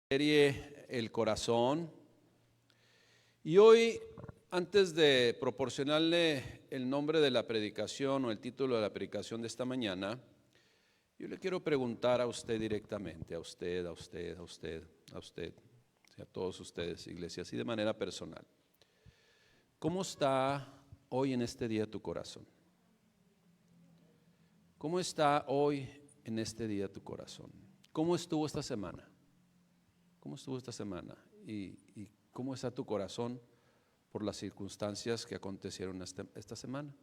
Serie El Corazón. Y hoy, antes de proporcionarle el nombre de la predicación o el título de la predicación de esta mañana, yo le quiero preguntar a usted directamente, a usted, a todos ustedes, iglesia, así de manera personal. ¿Cómo está hoy en este día tu corazón? ¿Cómo está hoy en este día tu corazón? ¿Cómo estuvo esta semana? ¿Cómo estuvo esta semana? ¿Y cómo está tu corazón por las circunstancias que acontecieron esta semana?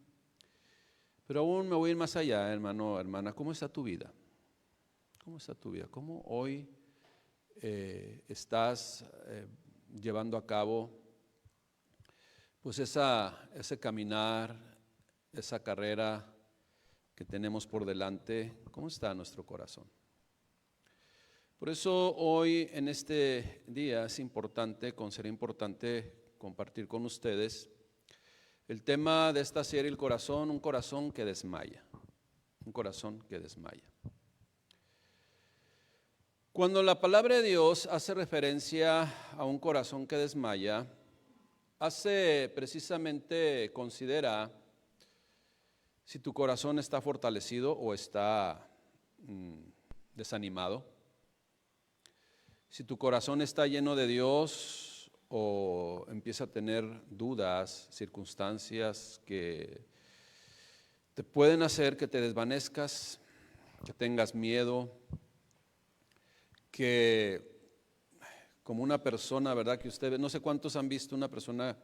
Pero aún me voy a ir más allá, hermano, hermana. ¿Cómo está tu vida? ¿Cómo está tu vida? ¿Cómo hoy estás llevando a cabo pues ese caminar, esa carrera que tenemos por delante? ¿Cómo está nuestro corazón? Por eso hoy en este día será importante compartir con ustedes el tema de esta serie, el corazón, un corazón que desmaya, un corazón que desmaya. Cuando la palabra de Dios hace referencia a un corazón que desmaya, considera si tu corazón está fortalecido o está desanimado. Si tu corazón está lleno de Dios o empieza a tener dudas, circunstancias que te pueden hacer que te desvanezcas, que tengas miedo, que como una persona, ¿verdad? Que usted ve, no sé cuántos han visto una persona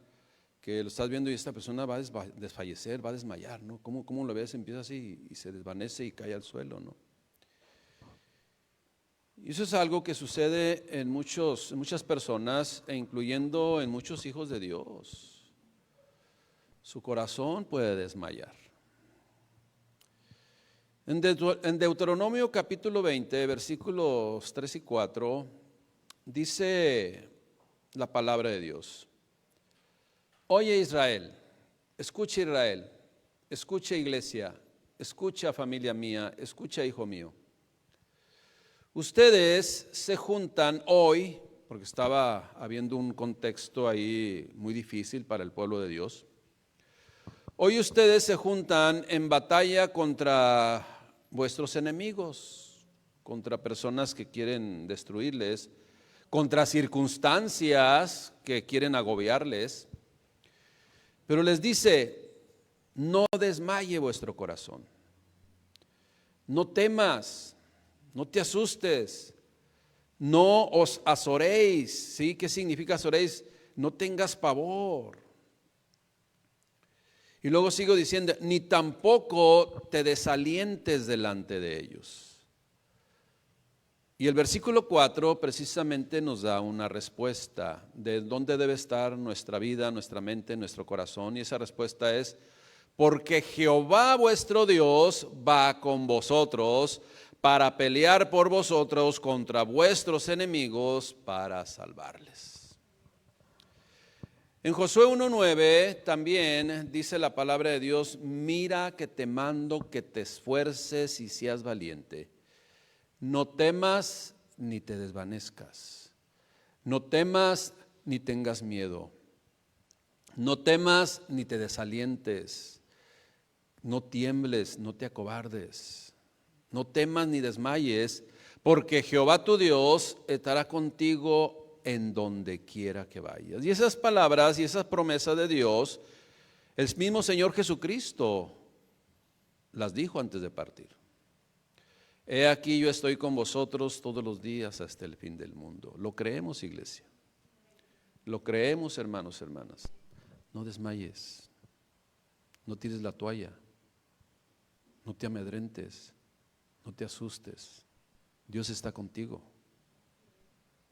que lo estás viendo y esta persona va a desfallecer, va a desmayar, ¿no? ¿Cómo lo ves? Empieza así y se desvanece y cae al suelo, ¿no? Y eso es algo que sucede en muchas personas, e incluyendo en muchos hijos de Dios. Su corazón puede desmayar. En Deuteronomio capítulo 20, versículos 3 y 4, dice la palabra de Dios: Oye Israel, escucha iglesia, escucha familia mía, escucha hijo mío. Ustedes se juntan hoy, porque estaba habiendo un contexto ahí muy difícil para el pueblo de Dios. Hoy ustedes se juntan en batalla contra vuestros enemigos, contra personas que quieren destruirles, contra circunstancias que quieren agobiarles. Pero les dice: no desmaye vuestro corazón, no temas. No te asustes, no os azoréis. ¿Sí? ¿Qué significa azoréis? No tengas pavor. Y luego sigo diciendo: ni tampoco te desalientes delante de ellos. Y el versículo 4 precisamente nos da una respuesta de dónde debe estar nuestra vida, nuestra mente, nuestro corazón. Y esa respuesta es: porque Jehová vuestro Dios va con vosotros para pelear por vosotros contra vuestros enemigos, para salvarles. En Josué 1:9 también dice la palabra de Dios: mira que te mando que te esfuerces y seas valiente. No temas ni te desvanezcas. No temas ni tengas miedo. No temas ni te desalientes. No tiembles, no te acobardes. No temas ni desmayes, porque Jehová tu Dios estará contigo en donde quiera que vayas. Y esas palabras y esas promesas de Dios, el mismo Señor Jesucristo las dijo antes de partir. He aquí yo estoy con vosotros todos los días hasta el fin del mundo. ¿Lo creemos, iglesia? ¿Lo creemos, hermanos, hermanas? No desmayes, no tires la toalla, no te amedrentes. No te asustes, Dios está contigo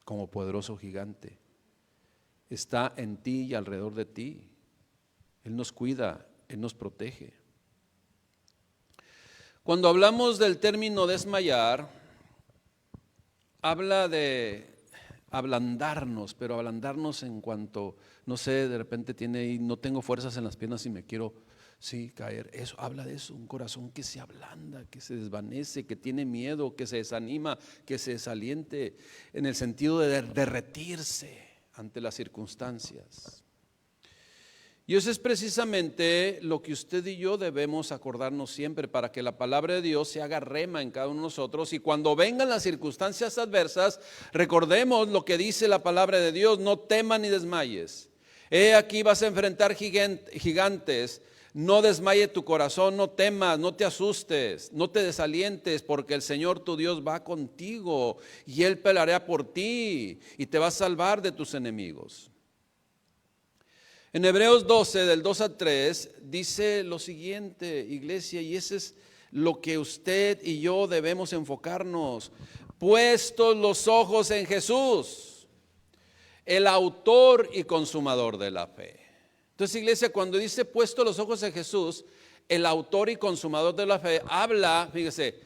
como poderoso gigante. Está en ti y alrededor de ti. Él nos cuida, Él nos protege. Cuando hablamos del término desmayar, habla de ablandarnos, pero ablandarnos en cuanto, no sé, de repente no tengo fuerzas en las piernas y me quiero Sí, caer, eso habla de eso, un corazón que se ablanda, que se desvanece, que tiene miedo, que se desanima, que se desaliente, en el sentido de derretirse ante las circunstancias. Y eso es precisamente lo que usted y yo debemos acordarnos siempre, para que la palabra de Dios se haga rema en cada uno de nosotros, y cuando vengan las circunstancias adversas, recordemos lo que dice la palabra de Dios: no temas ni desmayes. He aquí vas a enfrentar gigantes. No desmaye tu corazón, no temas, no te asustes, no te desalientes, porque el Señor tu Dios va contigo y Él peleará por ti y te va a salvar de tus enemigos. En Hebreos 12, del 2 al 3, dice lo siguiente, iglesia, y ese es lo que usted y yo debemos enfocarnos: puestos los ojos en Jesús, el autor y consumador de la fe. Entonces, iglesia, cuando dice puesto los ojos en Jesús, el autor y consumador de la fe, habla, fíjese,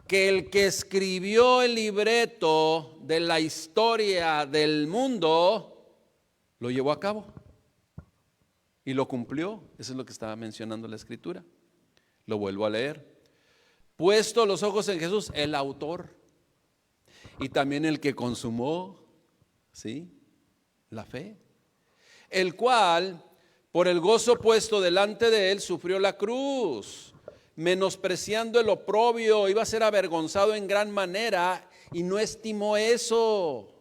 que el que escribió el libreto de la historia del mundo, lo llevó a cabo y lo cumplió. Eso es lo que estaba mencionando la Escritura. Lo vuelvo a leer. Puesto los ojos en Jesús, el autor y también el que consumó, ¿sí?, la fe, el cual, por el gozo puesto delante de él, sufrió la cruz, menospreciando el oprobio, iba a ser avergonzado en gran manera, y no estimó eso,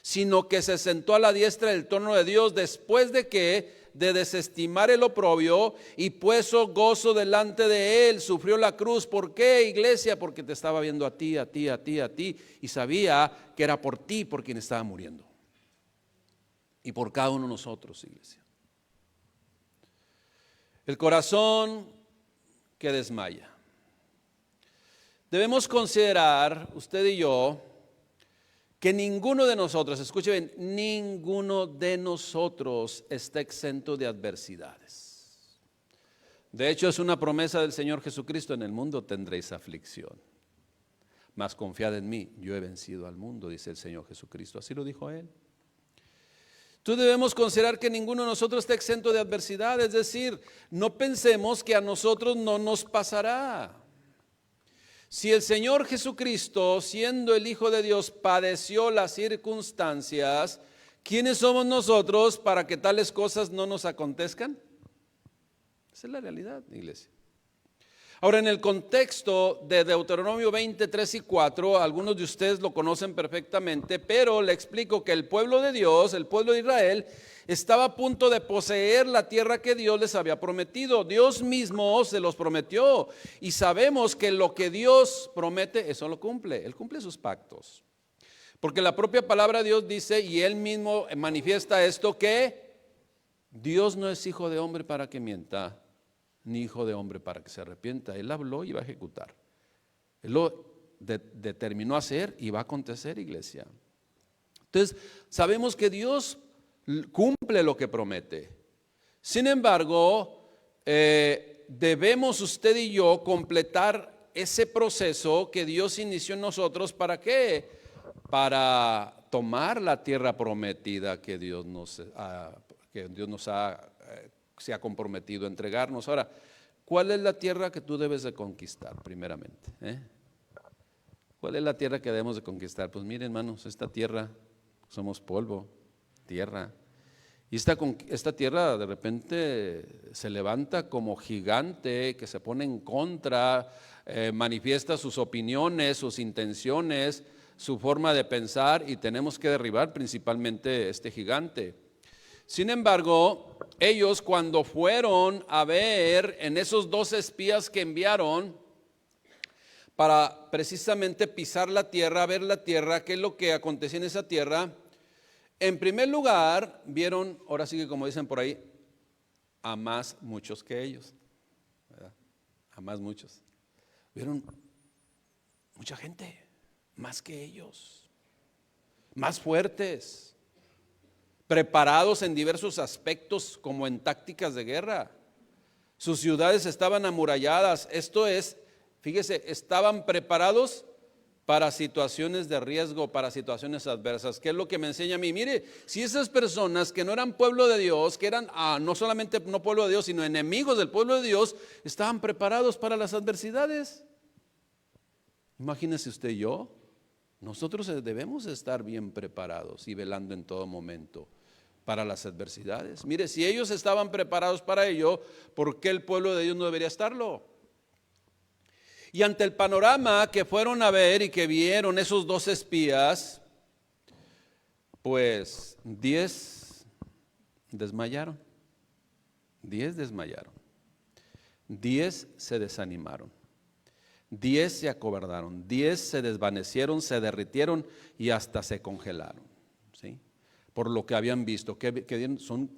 sino que se sentó a la diestra del trono de Dios, después de desestimar el oprobio y puesto gozo delante de él, sufrió la cruz. ¿Por qué, iglesia? Porque te estaba viendo a ti, y sabía que era por ti por quien estaba muriendo, y por cada uno de nosotros, iglesia. El corazón que desmaya. Debemos considerar, usted y yo, que ninguno de nosotros, escuche bien, ninguno de nosotros está exento de adversidades. De hecho, es una promesa del Señor Jesucristo: en el mundo tendréis aflicción, mas confiad en mí, yo he vencido al mundo, dice el Señor Jesucristo. Así lo dijo Él. Entonces debemos considerar que ninguno de nosotros está exento de adversidad, es decir, no pensemos que a nosotros no nos pasará. Si el Señor Jesucristo, siendo el Hijo de Dios, padeció las circunstancias, ¿quiénes somos nosotros para que tales cosas no nos acontezcan? Esa es la realidad, iglesia. Ahora, en el contexto de Deuteronomio 20, 3 y 4, algunos de ustedes lo conocen perfectamente, pero le explico que el pueblo de Dios, el pueblo de Israel, estaba a punto de poseer la tierra que Dios les había prometido. Dios mismo se los prometió, y sabemos que lo que Dios promete, eso lo cumple. Él cumple sus pactos, porque la propia palabra de Dios dice, y Él mismo manifiesta esto, que Dios no es hijo de hombre para que mienta, ni hijo de hombre para que se arrepienta. Él habló y va a ejecutar. Él lo determinó hacer y va a acontecer, iglesia. Entonces, sabemos que Dios cumple lo que promete. Sin embargo, debemos usted y yo completar ese proceso que Dios inició en nosotros. ¿Para qué? Para tomar la tierra prometida que Dios se ha comprometido a entregarnos. Ahora, ¿cuál es la tierra que tú debes de conquistar primeramente? ¿Cuál es la tierra que debemos de conquistar? Pues miren, hermanos, esta tierra, somos polvo, tierra. Y esta tierra de repente se levanta como gigante que se pone en contra, manifiesta sus opiniones, sus intenciones, su forma de pensar, y tenemos que derribar principalmente este gigante. Sin embargo, ellos, cuando fueron a ver en esos 2 espías que enviaron para precisamente pisar la tierra, ver la tierra, qué es lo que acontecía en esa tierra, en primer lugar vieron, ahora sí que como dicen por ahí, a más muchos que ellos, ¿verdad? A más muchos. Vieron mucha gente, más que ellos, más fuertes, preparados en diversos aspectos, como en tácticas de guerra. Sus ciudades estaban amuralladas, esto es, fíjese, estaban preparados para situaciones de riesgo, para situaciones adversas. ¿Qué es lo que me enseña a mí? Mire, si esas personas que no eran pueblo de Dios, que eran no solamente no pueblo de Dios, sino enemigos del pueblo de Dios, estaban preparados para las adversidades. Imagínese usted y yo, nosotros debemos estar bien preparados y velando en todo momento para las adversidades. Mire, si ellos estaban preparados para ello, ¿por qué el pueblo de Dios no debería estarlo? Y ante el panorama que fueron a ver y que vieron esos 2 espías, pues 10 desmayaron. 10 desmayaron. 10 se desanimaron. 10 se acobardaron. 10 se desvanecieron, se derritieron y hasta se congelaron. ¿Sí? Por lo que habían visto, que son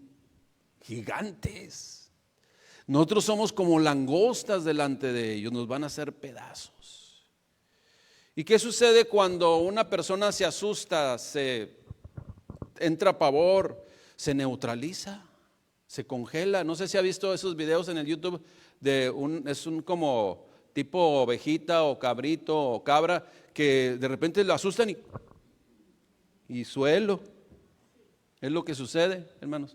gigantes. Nosotros somos como langostas delante de ellos, nos van a hacer pedazos. ¿Y qué sucede cuando una persona se asusta, se entra pavor, se neutraliza, se congela? No sé si ha visto esos videos en el YouTube es un como tipo ovejita o cabrito o cabra que de repente lo asustan y suelo. Es lo que sucede, hermanos.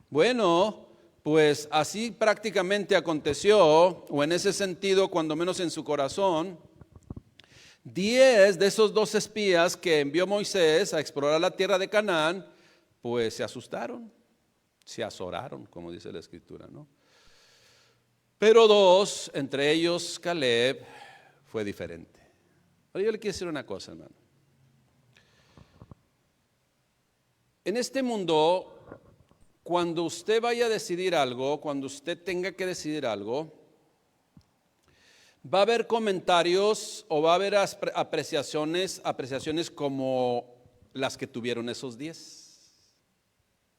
Bueno, pues así prácticamente aconteció, o en ese sentido, cuando menos en su corazón. 10 de esos 2 espías que envió Moisés a explorar la tierra de Canaán, pues se asustaron, se azoraron, como dice la escritura, ¿no? Pero 2, entre ellos Caleb, fue diferente. Ahora yo le quiero decir una cosa, hermano. En este mundo, cuando usted vaya a decidir algo, cuando usted tenga que decidir algo, va a haber comentarios o va a haber apreciaciones como las que tuvieron esos 10.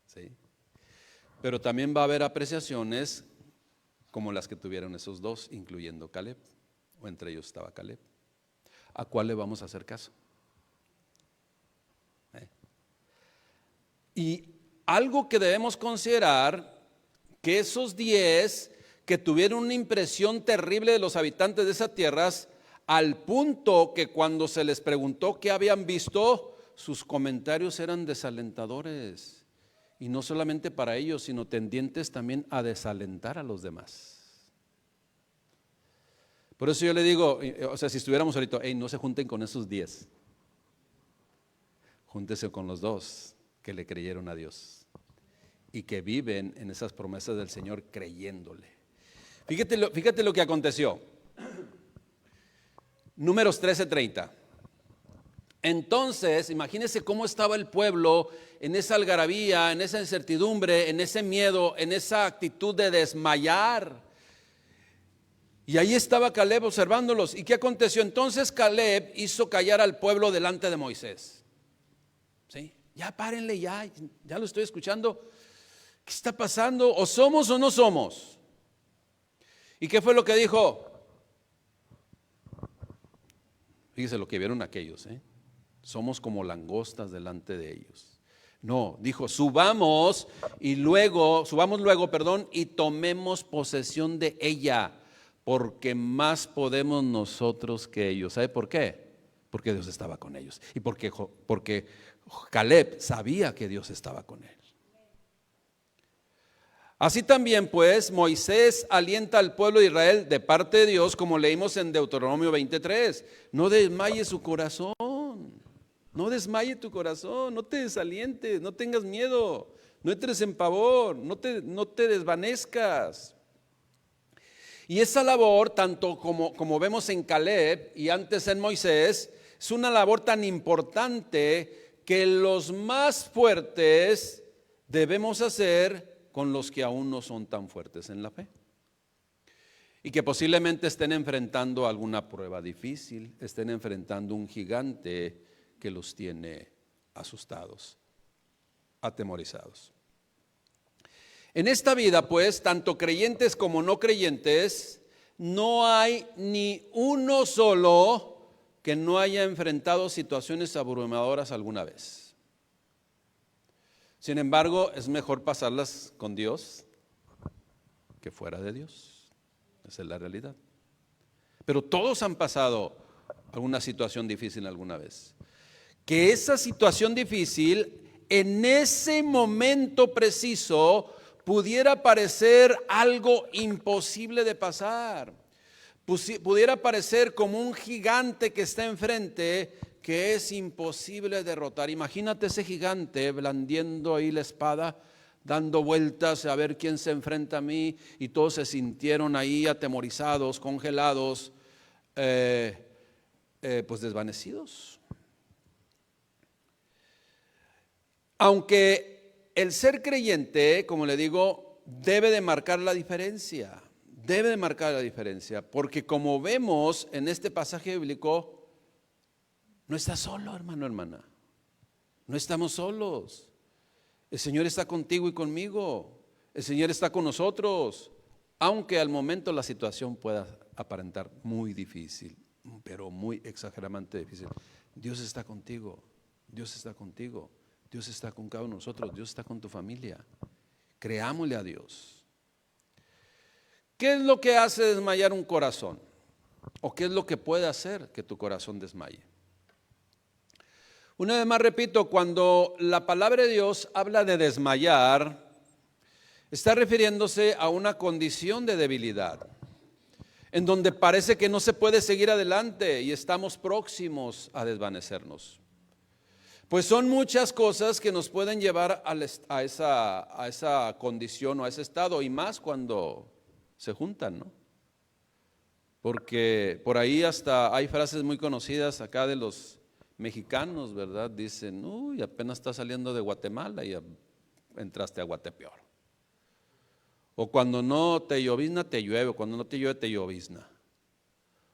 ¿Sí? Pero también va a haber apreciaciones como las que tuvieron esos 2, incluyendo Caleb, o entre ellos estaba Caleb. ¿A cuál le vamos a hacer caso? Y algo que debemos considerar, que esos 10 que tuvieron una impresión terrible de los habitantes de esas tierras, al punto que cuando se les preguntó qué habían visto, sus comentarios eran desalentadores. Y no solamente para ellos, sino tendientes también a desalentar a los demás. Por eso yo le digo, o sea, si estuviéramos ahorita, no se junten con esos 10. Júntese con los 2 que le creyeron a Dios y que viven en esas promesas del Señor creyéndole. Fíjate lo que aconteció. Números 13:30. Entonces, imagínense cómo estaba el pueblo en esa algarabía, en esa incertidumbre, en ese miedo, en esa actitud de desmayar. Y ahí estaba Caleb observándolos. ¿Y qué aconteció? Entonces Caleb hizo callar al pueblo delante de Moisés. ¿Sí? Ya párenle, ya lo estoy escuchando. ¿Qué está pasando? ¿O somos o no somos? ¿Y qué fue lo que dijo? Fíjese lo que vieron aquellos, somos como langostas delante de ellos. No, dijo, subamos luego, y tomemos posesión de ella, porque más podemos nosotros que ellos. ¿Sabe por qué? Porque Dios estaba con ellos y porque Caleb sabía que Dios estaba con él. Así también pues Moisés alienta al pueblo de Israel de parte de Dios, como leímos en Deuteronomio 23. No desmaye su corazón, no desmaye tu corazón, no te desalientes, no tengas miedo, no entres en pavor, no te desvanezcas. Y esa labor, tanto como vemos en Caleb y antes en Moisés, es una labor tan importante que los más fuertes debemos hacer con los que aún no son tan fuertes en la fe y que posiblemente estén enfrentando alguna prueba difícil, estén enfrentando un gigante que los tiene asustados, atemorizados. En esta vida, pues, tanto creyentes como no creyentes, no hay ni uno solo que no haya enfrentado situaciones abrumadoras alguna vez. Sin embargo, es mejor pasarlas con Dios que fuera de Dios. Esa es la realidad. Pero todos han pasado alguna situación difícil alguna vez. Que esa situación difícil en ese momento preciso pudiera parecer algo imposible de pasar. Pudiera parecer como un gigante que está enfrente que es imposible derrotar. Imagínate ese gigante blandiendo ahí la espada, dando vueltas a ver quién se enfrenta a mí, y todos se sintieron ahí atemorizados, congelados, pues desvanecidos. Aunque el ser creyente, como le digo, debe de marcar la diferencia. Debe de marcar la diferencia, porque como vemos en este pasaje bíblico, no estás solo, hermano, hermana. No estamos solos. El Señor está contigo y conmigo. El Señor está con nosotros, aunque al momento la situación pueda aparentar muy difícil, pero muy exageradamente difícil. Dios está contigo, Dios está contigo, Dios está con cada uno de nosotros, Dios está con tu familia. Creámosle a Dios. ¿Qué es lo que hace desmayar un corazón? ¿O qué es lo que puede hacer que tu corazón desmaye? Una vez más repito, cuando la palabra de Dios habla de desmayar, está refiriéndose a una condición de debilidad, en donde parece que no se puede seguir adelante y estamos próximos a desvanecernos. Pues son muchas cosas que nos pueden llevar a esa condición o a ese estado, y más cuando se juntan, ¿no? Porque por ahí hasta hay frases muy conocidas acá de los mexicanos, ¿verdad? Dicen, uy, apenas estás saliendo de Guatemala y ya entraste a Guatepeor. O cuando no te llovizna, te llueve, o cuando no te llueve, te llovizna.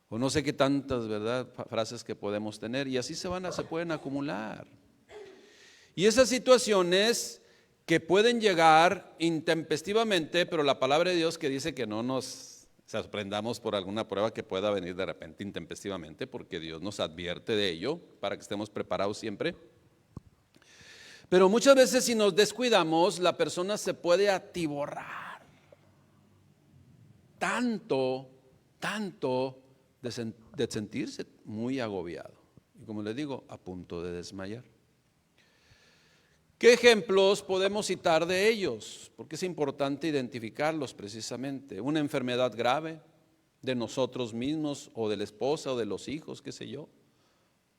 O no sé qué tantas, ¿verdad?, frases que podemos tener, y así se pueden acumular. Y esas situaciones que pueden llegar intempestivamente, pero la palabra de Dios que dice que no nos sorprendamos por alguna prueba que pueda venir de repente intempestivamente, porque Dios nos advierte de ello para que estemos preparados siempre. Pero muchas veces si nos descuidamos, la persona se puede atiborrar tanto de sentirse muy agobiado, y como les digo, a punto de desmayar. ¿Qué ejemplos podemos citar de ellos? Porque es importante identificarlos precisamente. Una enfermedad grave de nosotros mismos, o de la esposa, o de los hijos, qué sé yo,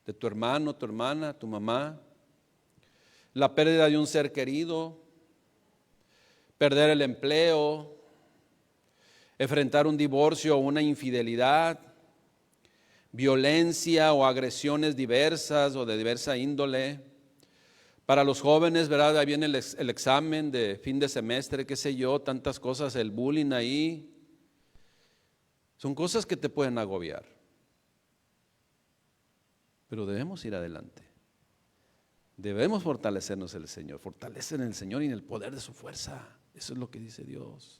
de tu hermano, tu hermana, tu mamá. La pérdida de un ser querido, perder el empleo, enfrentar un divorcio o una infidelidad, violencia o agresiones diversas o de diversa índole. Para los jóvenes, ¿verdad? Ahí viene el examen de fin de semestre, qué sé yo, tantas cosas, el bullying ahí. Son cosas que te pueden agobiar. Pero debemos ir adelante. Debemos fortalecernos en el Señor, fortalecer en el Señor y en el poder de su fuerza. Eso es lo que dice Dios.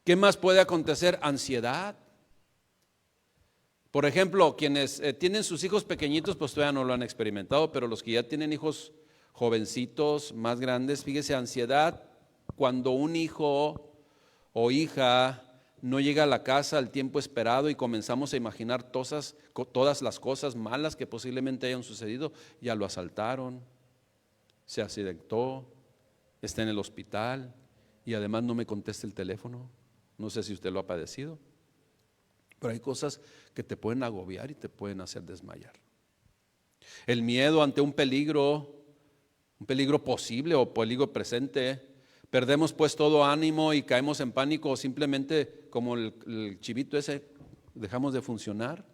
¿Qué más puede acontecer? Ansiedad. Por ejemplo, quienes tienen sus hijos pequeñitos, pues todavía no lo han experimentado, pero los que ya tienen hijos jovencitos, más grandes, fíjese, ansiedad cuando un hijo o hija no llega a la casa al tiempo esperado y comenzamos a imaginar todas las cosas malas que posiblemente hayan sucedido. Ya lo asaltaron, se accidentó, está en el hospital y además no me contesta el teléfono. No sé si usted lo ha padecido. Pero hay cosas que te pueden agobiar y te pueden hacer desmayar. El miedo ante un peligro posible o peligro presente. Perdemos pues todo ánimo y caemos en pánico, o simplemente como el chivito ese, dejamos de funcionar.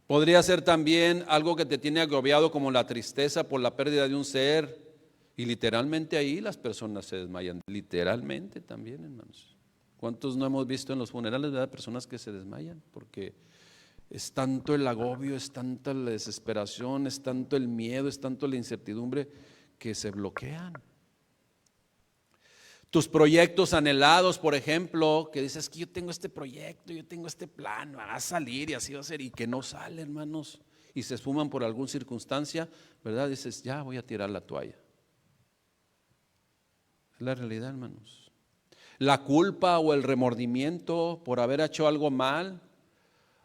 Podría ser también algo que te tiene agobiado, como la tristeza por la pérdida de un ser, y literalmente ahí las personas se desmayan, literalmente también, hermanos. ¿Cuántos no hemos visto en los funerales, verdad? Personas que se desmayan porque es tanto el agobio, es tanta la desesperación, es tanto el miedo, es tanto la incertidumbre que se bloquean. Tus proyectos anhelados, por ejemplo, que dices que yo tengo este proyecto, yo tengo este plan, va a salir y así va a ser, y que no sale, hermanos, y se esfuman por alguna circunstancia, ¿verdad? Dices, ya voy a tirar la toalla. Es la realidad, hermanos. La culpa o el remordimiento por haber hecho algo mal,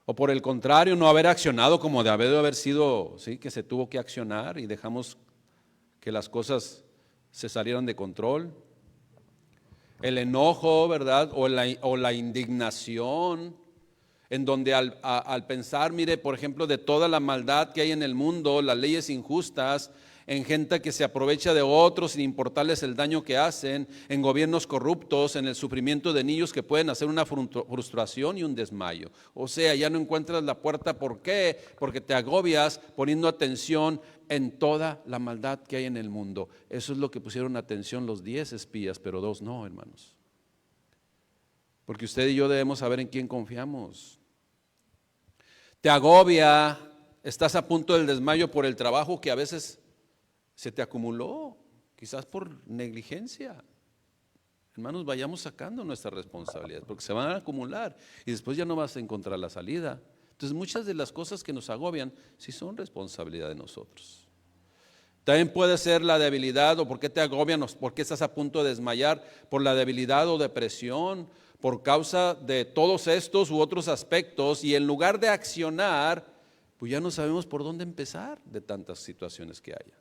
O por el contrario, no haber accionado como debe de haber sido, ¿sí? Que se tuvo que accionar y dejamos que las cosas se salieran de control. El enojo, ¿verdad? O la indignación, en donde al pensar, mire, por ejemplo, de toda la maldad que hay en el mundo, las leyes injustas, en gente que se aprovecha de otros sin importarles el daño que hacen, en gobiernos corruptos, en el sufrimiento de niños que pueden hacer una frustración y un desmayo. O sea, ya no encuentras la puerta. ¿Por qué? Porque te agobias poniendo atención en toda la maldad que hay en el mundo. Eso es lo que pusieron atención los 10 espías, pero 2 no, hermanos. Porque usted y yo debemos saber en quién confiamos. Te agobia, estás a punto del desmayo por el trabajo que a veces se te acumuló, quizás por negligencia. Hermanos, vayamos sacando nuestras responsabilidades, porque se van a acumular y después ya no vas a encontrar la salida. Entonces muchas de las cosas que nos agobian sí son responsabilidad de nosotros. También puede ser la debilidad, o por qué te agobian, o por qué estás a punto de desmayar, por la debilidad o depresión, por causa de todos estos u otros aspectos, y en lugar de accionar, pues ya no sabemos por dónde empezar de tantas situaciones que haya.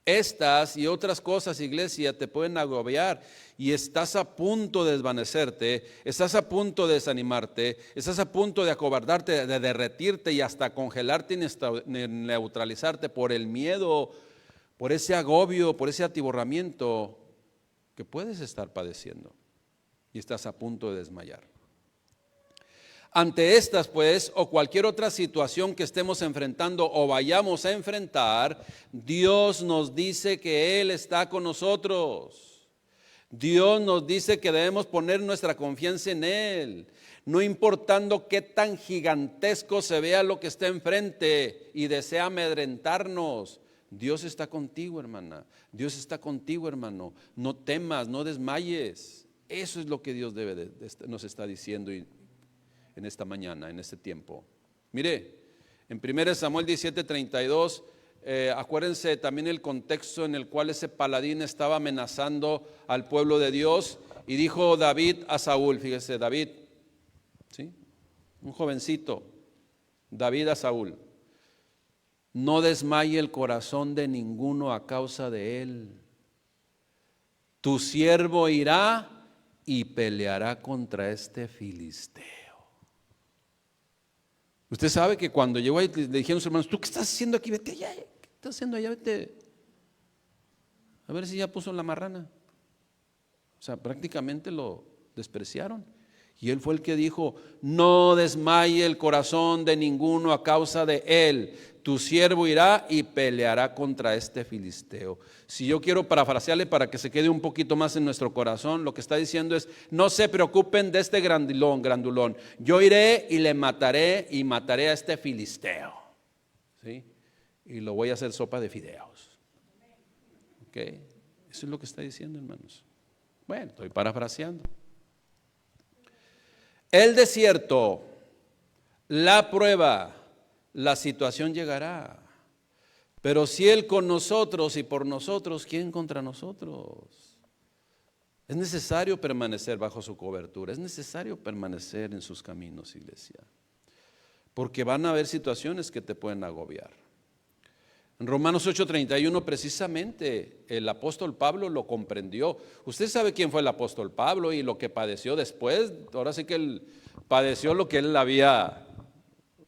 Estas y otras cosas, iglesia, te pueden agobiar y estás a punto de desvanecerte, estás a punto de desanimarte, estás a punto de acobardarte, de derretirte y hasta congelarte y neutralizarte por el miedo, por ese agobio, por ese atiborramiento que puedes estar padeciendo y estás a punto de desmayar. Ante estas, pues, o cualquier otra situación que estemos enfrentando o vayamos a enfrentar, Dios nos dice que Él está con nosotros. Dios nos dice que debemos poner nuestra confianza en Él, no importando qué tan gigantesco se vea lo que está enfrente y desea amedrentarnos. Dios está contigo, hermana. Dios está contigo, hermano. No temas, no desmayes. Eso es lo que Dios nos está diciendo en esta mañana, en este tiempo. Mire, en 1 Samuel 17:32, acuérdense también el contexto en el cual ese paladín estaba amenazando al pueblo de Dios, y dijo David a Saúl, fíjese, David, ¿sí? Un jovencito, David a Saúl: no desmaye el corazón de ninguno a causa de él. Tu siervo irá y peleará contra este filisteo. Usted sabe que cuando llegó ahí le dijeron a sus hermanos: ¿tú qué estás haciendo aquí? Vete allá. ¿Qué estás haciendo allá? Vete. A ver si ya puso la marrana. O sea, prácticamente lo despreciaron. Y él fue el que dijo: no desmaye el corazón de ninguno a causa de él. Tu siervo irá y peleará contra este filisteo. Si yo quiero parafrasearle para que se quede un poquito más en nuestro corazón, lo que está diciendo es: no se preocupen de este grandulón. Yo iré y le mataré, y mataré a este filisteo, ¿sí? Y lo voy a hacer sopa de fideos. ¿Ok? Eso es lo que está diciendo, hermanos. Bueno, estoy parafraseando. El desierto, la prueba, la situación llegará. Pero si Él con nosotros y por nosotros, ¿quién contra nosotros? Es necesario permanecer bajo su cobertura, es necesario permanecer en sus caminos, iglesia, porque van a haber situaciones que te pueden agobiar. En Romanos 8:31 precisamente el apóstol Pablo lo comprendió. Usted sabe quién fue el apóstol Pablo y lo que padeció después. Ahora sí que él padeció lo que él había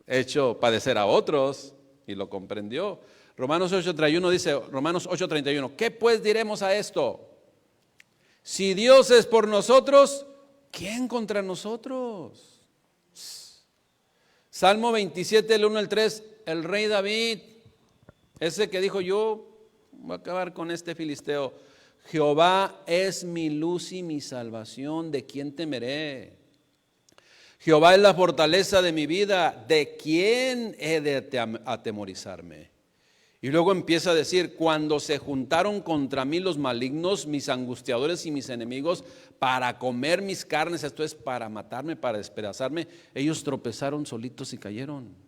hecho padecer a otros y lo comprendió. Romanos 8:31 dice, Romanos 8:31, ¿qué pues diremos a esto? Si Dios es por nosotros, ¿quién contra nosotros? Salmo 27, el 1 al 3, el rey David, ese que dijo: yo voy a acabar con este filisteo. Jehová es mi luz y mi salvación, ¿de quién temeré? Jehová es la fortaleza de mi vida, ¿de quién he de atemorizarme? Y luego empieza a decir: cuando se juntaron contra mí los malignos, mis angustiadores y mis enemigos, para comer mis carnes, esto es, para matarme, para despedazarme, ellos tropezaron solitos y cayeron.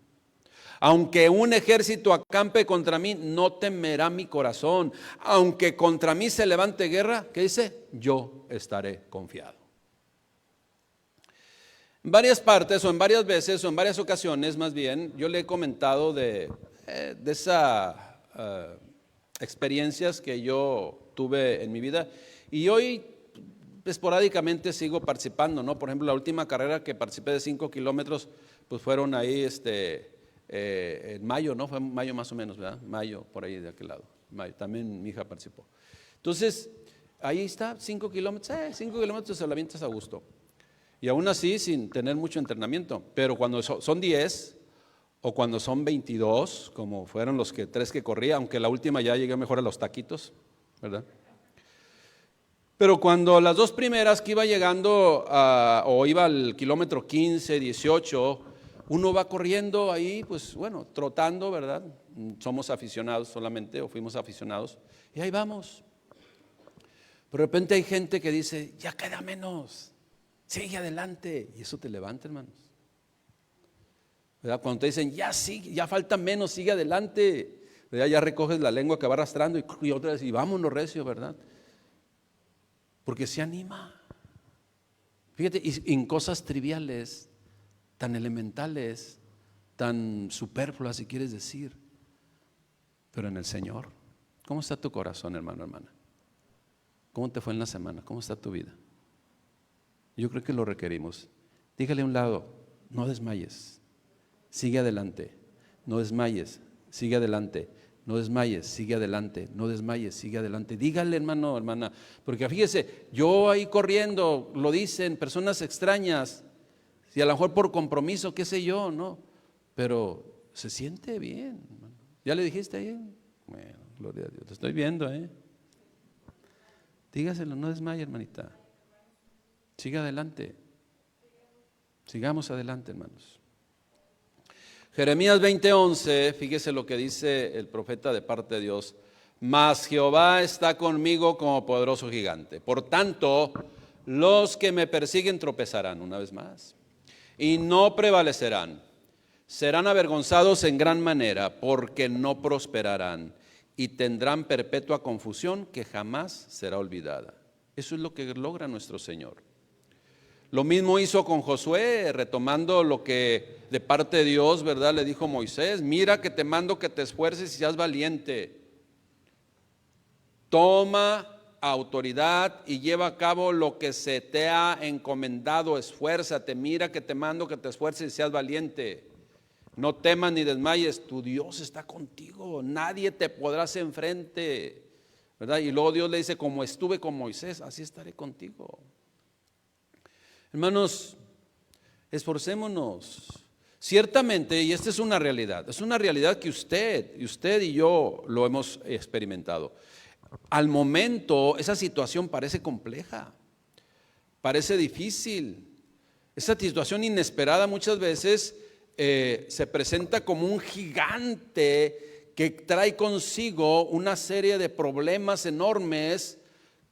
Aunque un ejército acampe contra mí, no temerá mi corazón. Aunque contra mí se levante guerra, ¿qué dice? Yo estaré confiado. En varias partes o en varias veces o en varias ocasiones más bien, yo le he comentado de esas experiencias que yo tuve en mi vida y hoy esporádicamente sigo participando, ¿no? Por ejemplo, la última carrera que participé de 5 kilómetros, pues fueron ahí en mayo, ¿no? Fue mayo más o menos, ¿verdad? Mayo, por ahí de aquel lado. Mayo, también mi hija participó. Entonces, ahí está, 5 kilómetros, 5 kilómetros se la avientas a gusto. Y aún así, sin tener mucho entrenamiento. Pero cuando son 10 o cuando son 22, como fueron los 3 que corría, aunque la última ya llegué mejor a los taquitos, ¿verdad? Pero cuando las 2 primeras que iba llegando o iba al kilómetro 15, 18, uno va corriendo ahí, pues bueno, trotando, ¿verdad? Somos aficionados solamente, o fuimos aficionados, y ahí vamos. Pero de repente hay gente que dice, ya queda menos, sigue adelante, y eso te levanta, hermanos. ¿Verdad? Cuando te dicen, ya sigue, ya falta menos, sigue adelante, ¿verdad? Ya recoges la lengua que va arrastrando y otra vez, y vámonos recio, ¿verdad? Porque se anima. Fíjate, y en cosas triviales, tan elementales, tan superfluas, si quieres decir, pero en el Señor. ¿Cómo está tu corazón, hermano, hermana? ¿Cómo te fue en la semana? ¿Cómo está tu vida? Yo creo que lo requerimos. Dígale a un lado, no desmayes, sigue adelante, no desmayes, sigue adelante. No desmayes, sigue adelante, no desmayes, sigue adelante. Dígale, hermano, hermana, porque fíjese, yo ahí corriendo, lo dicen personas extrañas, y a lo mejor por compromiso, qué sé yo, ¿no? Pero se siente bien, hermano. ¿Ya le dijiste ahí? Bueno, gloria a Dios, te estoy viendo, Dígaselo, no desmaye, hermanita. Siga adelante. Sigamos adelante, hermanos. Jeremías 20:11, fíjese lo que dice el profeta de parte de Dios. Mas Jehová está conmigo como poderoso gigante. Por tanto, los que me persiguen tropezarán, una vez más, y no prevalecerán. Serán avergonzados en gran manera, porque no prosperarán, y tendrán perpetua confusión que jamás será olvidada. Eso es lo que logra nuestro Señor. Lo mismo hizo con Josué, retomando lo que de parte de Dios, ¿verdad?, le dijo Moisés: mira que te mando que te esfuerces y seas valiente. Toma autoridad y lleva a cabo lo que se te ha encomendado, esfuérzate, mira que te mando que te esfuerces y seas valiente. No temas ni desmayes, tu Dios está contigo, nadie te podrá hacer enfrente, ¿verdad? Y luego Dios le dice: como estuve con Moisés, así estaré contigo. Hermanos, esforcémonos. Ciertamente, y esta es una realidad que usted y yo lo hemos experimentado. Al momento, esa situación parece compleja, parece difícil. Esa situación inesperada muchas veces se presenta como un gigante que trae consigo una serie de problemas enormes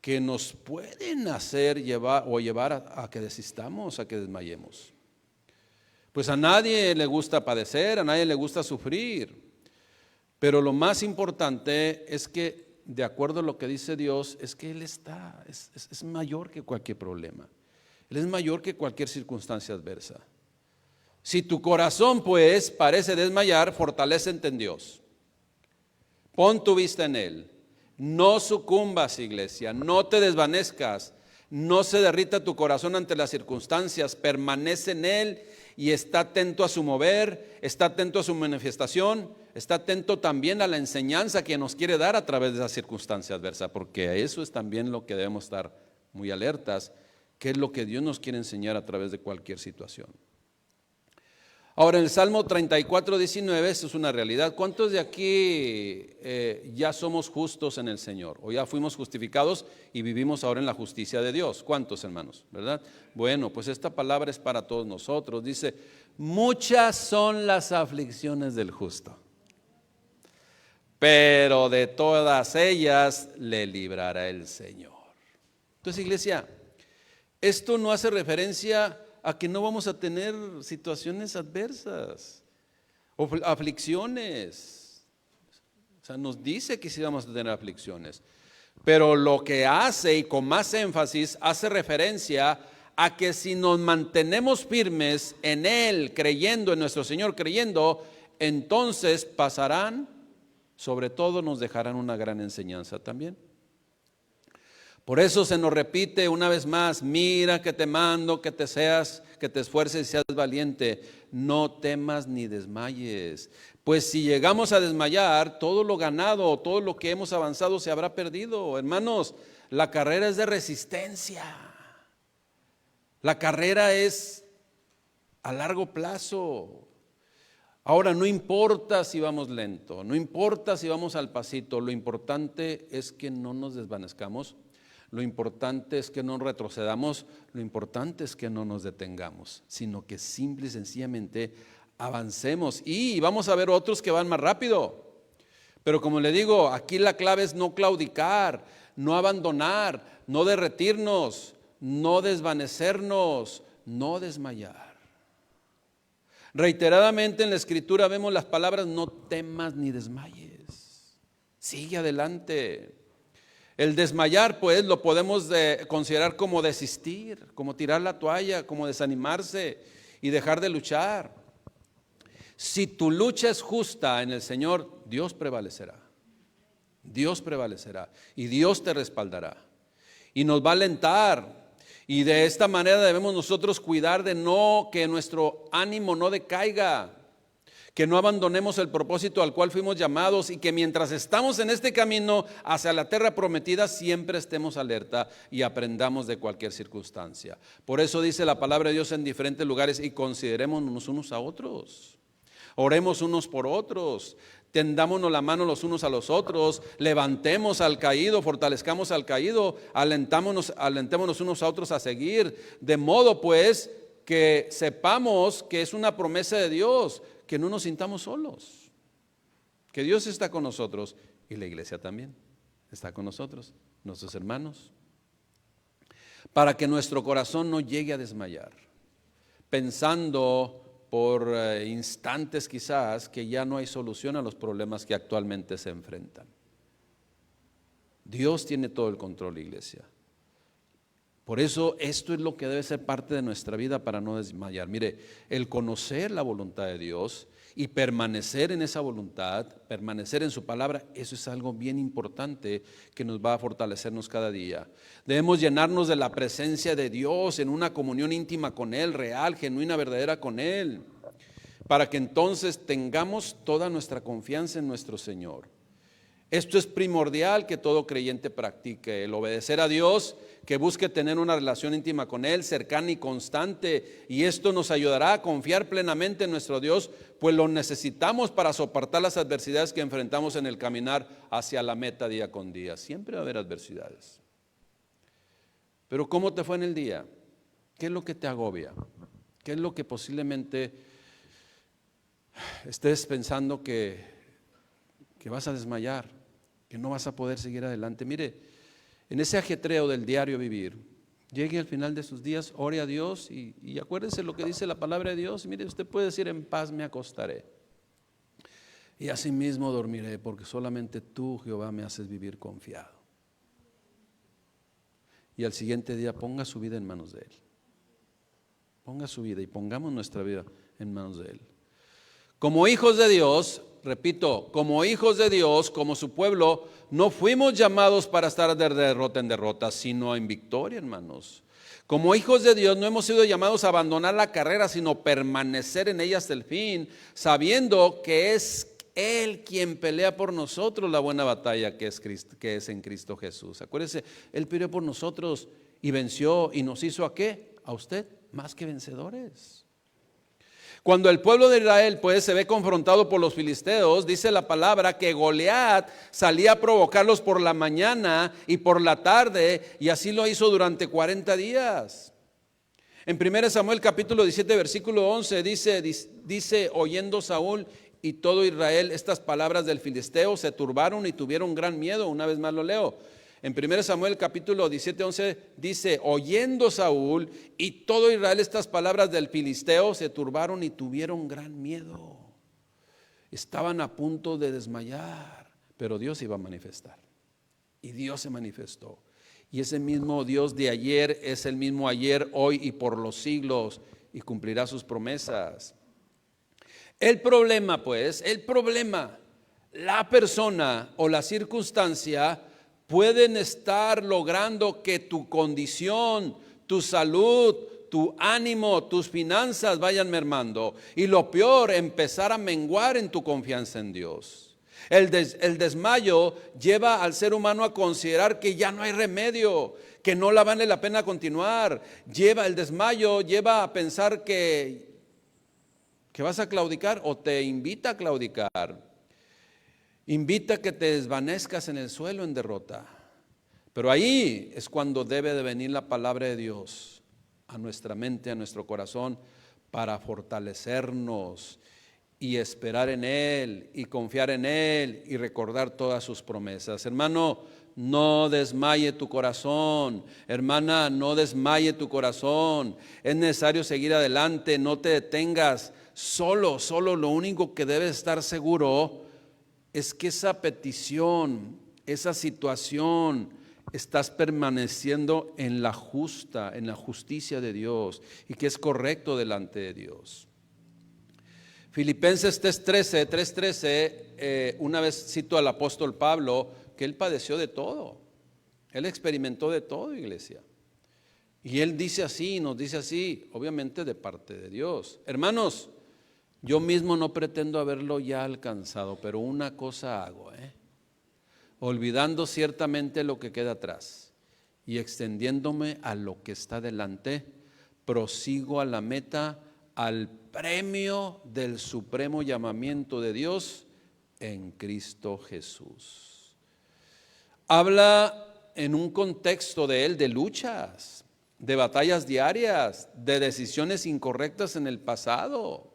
que nos pueden hacer llevar a que desistamos, a que desmayemos. Pues a nadie le gusta padecer, a nadie le gusta sufrir, pero lo más importante es que, de acuerdo a lo que dice Dios, es que Él es mayor que cualquier problema. Él es mayor que cualquier circunstancia adversa. Si tu corazón pues parece desmayar, fortalécete en Dios. Pon tu vista en Él. No sucumbas, iglesia, no te desvanezcas, no se derrita tu corazón ante las circunstancias, permanece en Él y está atento a su mover, está atento a su manifestación, está atento también a la enseñanza que nos quiere dar a través de esa circunstancia adversa, porque a eso es también lo que debemos estar muy alertas, que es lo que Dios nos quiere enseñar a través de cualquier situación. Ahora, en el Salmo 34:19, eso es una realidad. ¿Cuántos de aquí ya somos justos en el Señor? O ya fuimos justificados y vivimos ahora en la justicia de Dios. ¿Cuántos, hermanos? ¿Verdad? Bueno, pues esta palabra es para todos nosotros. Dice: muchas son las aflicciones del justo, pero de todas ellas le librará el Señor. Entonces, iglesia, esto no hace referencia a que no vamos a tener situaciones adversas o aflicciones. O sea, nos dice que sí vamos a tener aflicciones, pero lo que hace, y con más énfasis, hace referencia a que si nos mantenemos firmes en Él, creyendo en nuestro Señor, creyendo, entonces pasarán, sobre todo nos dejarán una gran enseñanza también. Por eso se nos repite una vez más: mira que te mando que te esfuerces y seas valiente, no temas ni desmayes. Pues si llegamos a desmayar, todo lo ganado, todo lo que hemos avanzado se habrá perdido. Hermanos, la carrera es de resistencia. La carrera es a largo plazo. Ahora, no importa si vamos lento, no importa si vamos al pasito, lo importante es que no nos desvanezcamos. Lo importante es que no retrocedamos, lo importante es que no nos detengamos, sino que simple y sencillamente avancemos. Y vamos a ver otros que van más rápido. Pero como le digo, aquí la clave es no claudicar, no abandonar, no derretirnos, no desvanecernos, no desmayar. Reiteradamente en la Escritura vemos las palabras: no temas ni desmayes. Sigue adelante. El desmayar, pues, lo podemos considerar como desistir, como tirar la toalla, como desanimarse y dejar de luchar. Si tu lucha es justa en el Señor, Dios prevalecerá. Dios prevalecerá y Dios te respaldará y nos va a alentar. Y de esta manera debemos nosotros cuidar de que nuestro ánimo no decaiga, que no abandonemos el propósito al cual fuimos llamados, y que mientras estamos en este camino hacia la tierra prometida siempre estemos alerta y aprendamos de cualquier circunstancia. Por eso dice la palabra de Dios en diferentes lugares: y considerémonos unos a otros, oremos unos por otros, tendámonos la mano los unos a los otros, levantemos al caído, fortalezcamos al caído, alentémonos unos a otros a seguir, de modo pues que sepamos que es una promesa de Dios, que no nos sintamos solos, que Dios está con nosotros y la iglesia también está con nosotros, nuestros hermanos, para que nuestro corazón no llegue a desmayar, pensando por instantes quizás que ya no hay solución a los problemas que actualmente se enfrentan. Dios tiene todo el control, iglesia. Por eso esto es lo que debe ser parte de nuestra vida para no desmayar. Mire, el conocer la voluntad de Dios y permanecer en esa voluntad, permanecer en su palabra, eso es algo bien importante que nos va a fortalecernos cada día. Debemos llenarnos de la presencia de Dios en una comunión íntima con Él, real, genuina, verdadera con Él, para que entonces tengamos toda nuestra confianza en nuestro Señor. Esto es primordial que todo creyente practique: el obedecer a Dios, que busque tener una relación íntima con Él, cercana y constante, y esto nos ayudará a confiar plenamente en nuestro Dios, pues lo necesitamos para soportar las adversidades que enfrentamos en el caminar hacia la meta día con día. Siempre va a haber adversidades. Pero ¿cómo te fue en el día? ¿Qué es lo que te agobia? ¿Qué es lo que posiblemente estés pensando que vas a desmayar, que no vas a poder seguir adelante? Mire, en ese ajetreo del diario vivir, llegue al final de sus días, ore a Dios y acuérdese lo que dice la palabra de Dios. Y mire, usted puede decir: en paz me acostaré y asimismo dormiré, porque solamente tú, Jehová, me haces vivir confiado. Y al siguiente día ponga su vida en manos de Él. Ponga su vida y pongamos nuestra vida en manos de Él. Como hijos de Dios, repito, como hijos de Dios, como su pueblo, no fuimos llamados para estar de derrota en derrota, sino en victoria, hermanos. Como hijos de Dios no hemos sido llamados a abandonar la carrera, sino permanecer en ella hasta el fin, sabiendo que es Él quien pelea por nosotros la buena batalla que es en Cristo Jesús. Acuérdese, Él peleó por nosotros y venció, y nos hizo ¿a qué? A usted más que vencedores. Cuando el pueblo de Israel pues se ve confrontado por los filisteos, dice la palabra que Goliat salía a provocarlos por la mañana y por la tarde, y así lo hizo durante 40 días. En 1 Samuel capítulo 17 versículo 11 dice: oyendo Saúl y todo Israel estas palabras del filisteo, se turbaron y tuvieron gran miedo. Una vez más lo leo. En 1 Samuel capítulo 17, 11 dice: oyendo Saúl y todo Israel estas palabras del filisteo, se turbaron y tuvieron gran miedo. Estaban a punto de desmayar, pero Dios iba a manifestar. Y Dios se manifestó. Y ese mismo Dios de ayer es el mismo ayer, hoy y por los siglos, y cumplirá sus promesas. El problema, la persona o la circunstancia pueden estar logrando que tu condición, tu salud, tu ánimo, tus finanzas vayan mermando. Y lo peor, empezar a menguar en tu confianza en Dios. El desmayo lleva al ser humano a considerar que ya no hay remedio, que no la vale la pena continuar. El desmayo lleva a pensar que vas a claudicar, o te invita a claudicar. Invita a que te desvanezcas en el suelo en derrota. Pero ahí es cuando debe de venir la palabra de Dios a nuestra mente, a nuestro corazón, para fortalecernos y esperar en Él y confiar en Él y recordar todas sus promesas. Hermano, no desmaye tu corazón. Hermana, no desmaye tu corazón. Es necesario seguir adelante, no te detengas. Solo lo único que debes estar seguro es que esa petición, esa situación, estás permaneciendo en la justicia de Dios, y que es correcto delante de Dios. Filipenses 3:13, una vez cito al apóstol Pablo, que él padeció de todo, él experimentó de todo, iglesia. Y él dice así, nos dice así, obviamente de parte de Dios. Hermanos, yo mismo no pretendo haberlo ya alcanzado, pero una cosa hago, olvidando ciertamente lo que queda atrás y extendiéndome a lo que está delante, prosigo a la meta, al premio del supremo llamamiento de Dios en Cristo Jesús. Habla en un contexto de él de luchas, de batallas diarias, de decisiones incorrectas en el pasado.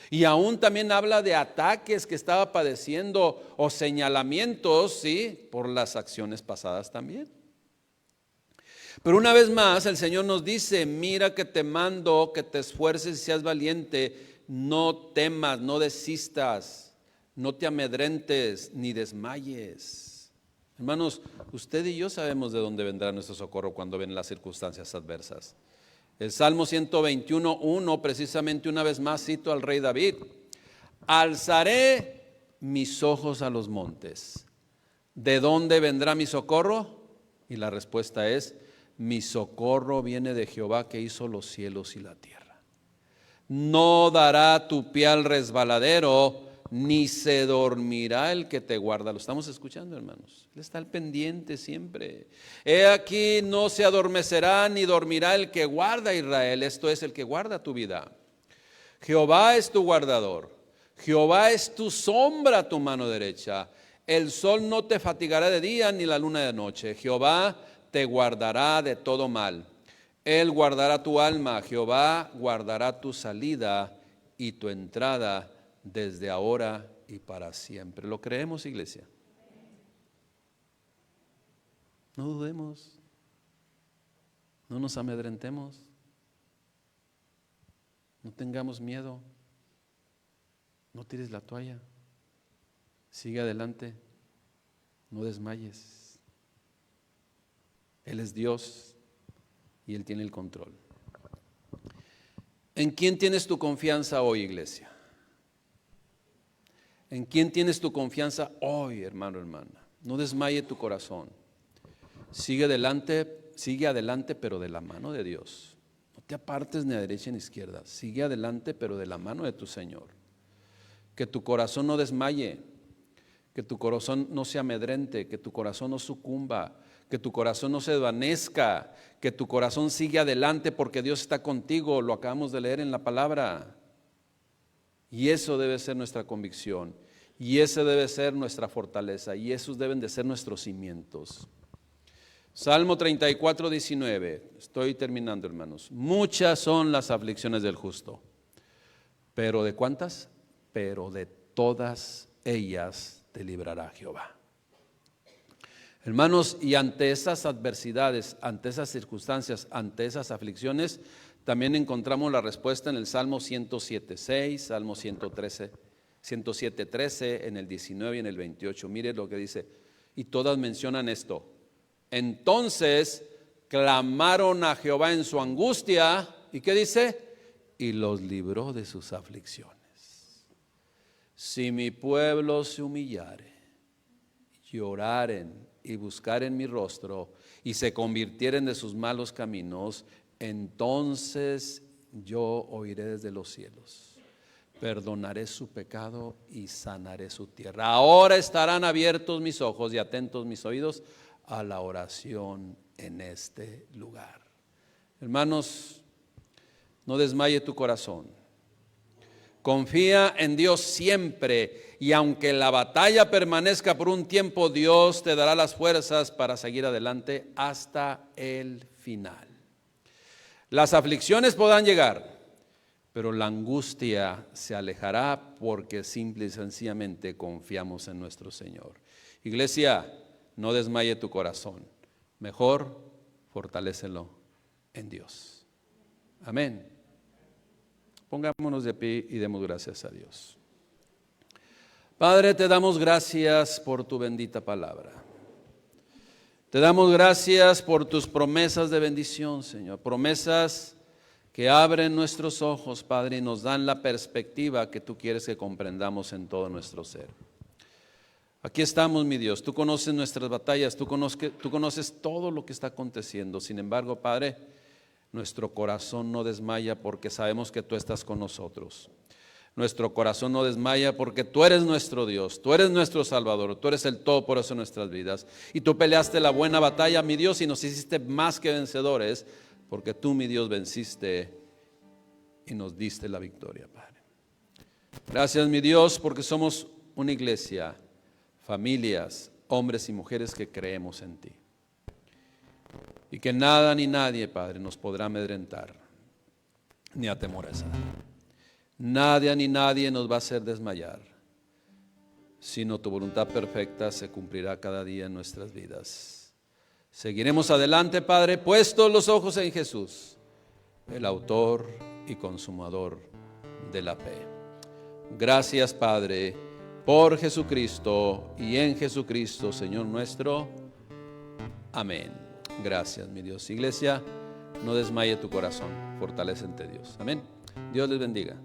Y aún también habla de ataques que estaba padeciendo o señalamientos, ¿sí?, por las acciones pasadas también. Pero una vez más el Señor nos dice: mira que te mando que te esfuerces y seas valiente, no temas, no desistas, no te amedrentes ni desmayes. Hermanos, usted y yo sabemos de dónde vendrá nuestro socorro cuando ven las circunstancias adversas. El Salmo 121:1, precisamente una vez más cito al rey David: alzaré mis ojos a los montes, ¿de dónde vendrá mi socorro? Y la respuesta es: mi socorro viene de Jehová, que hizo los cielos y la tierra. No dará tu pie al resbaladero, ni se dormirá el que te guarda. Lo estamos escuchando, hermanos. Él está al pendiente siempre. He aquí, no se adormecerá ni dormirá el que guarda a Israel. Esto es, el que guarda tu vida. Jehová es tu guardador. Jehová es tu sombra a tu mano derecha. El sol no te fatigará de día, ni la luna de noche. Jehová te guardará de todo mal. Él guardará tu alma. Jehová guardará tu salida y tu entrada desde ahora y para siempre. ¿Lo creemos, iglesia? No dudemos, no nos amedrentemos, no tengamos miedo, no tires la toalla, sigue adelante, no desmayes. Él es Dios y Él tiene el control. ¿En quién tienes tu confianza hoy, iglesia? ¿En quién tienes tu confianza hoy, hermano, hermana? No desmaye tu corazón. Sigue adelante, pero de la mano de Dios. No te apartes ni a derecha ni a izquierda. Sigue adelante, pero de la mano de tu Señor. Que tu corazón no desmaye, que tu corazón no se amedrente, que tu corazón no sucumba, que tu corazón no se desvanezca, que tu corazón siga adelante porque Dios está contigo. Lo acabamos de leer en la palabra. Y eso debe ser nuestra convicción, y esa debe ser nuestra fortaleza, y esos deben de ser nuestros cimientos. Salmo 34:19, estoy terminando, hermanos. Muchas son las aflicciones del justo, pero ¿de cuántas? Pero de todas ellas te librará Jehová. Hermanos, y ante esas adversidades, ante esas circunstancias, ante esas aflicciones, también encontramos la respuesta en el Salmo 107:6, Salmo 107:13, en el 19 y en el 28. Mire lo que dice, y todas mencionan esto: Entonces clamaron a Jehová en su angustia. ¿Y qué dice? Y los libró de sus aflicciones. Si mi pueblo se humillare, lloraren y buscaren mi rostro y se convirtieren de sus malos caminos, entonces yo oiré desde los cielos, perdonaré su pecado y sanaré su tierra. Ahora estarán abiertos mis ojos y atentos mis oídos a la oración en este lugar. Hermanos, no desmaye tu corazón. Confía en Dios siempre, y aunque la batalla permanezca por un tiempo, Dios te dará las fuerzas para seguir adelante hasta el final. Las aflicciones podrán llegar, pero la angustia se alejará porque simple y sencillamente confiamos en nuestro Señor. Iglesia, no desmaye tu corazón, mejor fortalécelo en Dios. Amén. Pongámonos de pie y demos gracias a Dios. Padre, te damos gracias por tu bendita palabra. Te damos gracias por tus promesas de bendición, Señor. Promesas que abren nuestros ojos, Padre, y nos dan la perspectiva que tú quieres que comprendamos en todo nuestro ser. Aquí estamos, mi Dios. Tú conoces nuestras batallas, tú conoces todo lo que está aconteciendo. Sin embargo, Padre, nuestro corazón no desmaya porque sabemos que tú estás con nosotros. Nuestro corazón no desmaya porque tú eres nuestro Dios, tú eres nuestro Salvador, tú eres el todopoderoso en nuestras vidas. Y tú peleaste la buena batalla, mi Dios, y nos hiciste más que vencedores, porque tú, mi Dios, venciste y nos diste la victoria, Padre. Gracias, mi Dios, porque somos una iglesia, familias, hombres y mujeres que creemos en ti. Y que nada ni nadie, Padre, nos podrá amedrentar ni atemorizar. Nadie ni nadie nos va a hacer desmayar, sino tu voluntad perfecta se cumplirá cada día en nuestras vidas. Seguiremos adelante, Padre, puestos los ojos en Jesús, el autor y consumador de la fe. Gracias, Padre, por Jesucristo y en Jesucristo, Señor nuestro. Amén. Gracias, mi Dios. Iglesia, no desmaye tu corazón, fortalécete Dios. Amén. Dios les bendiga.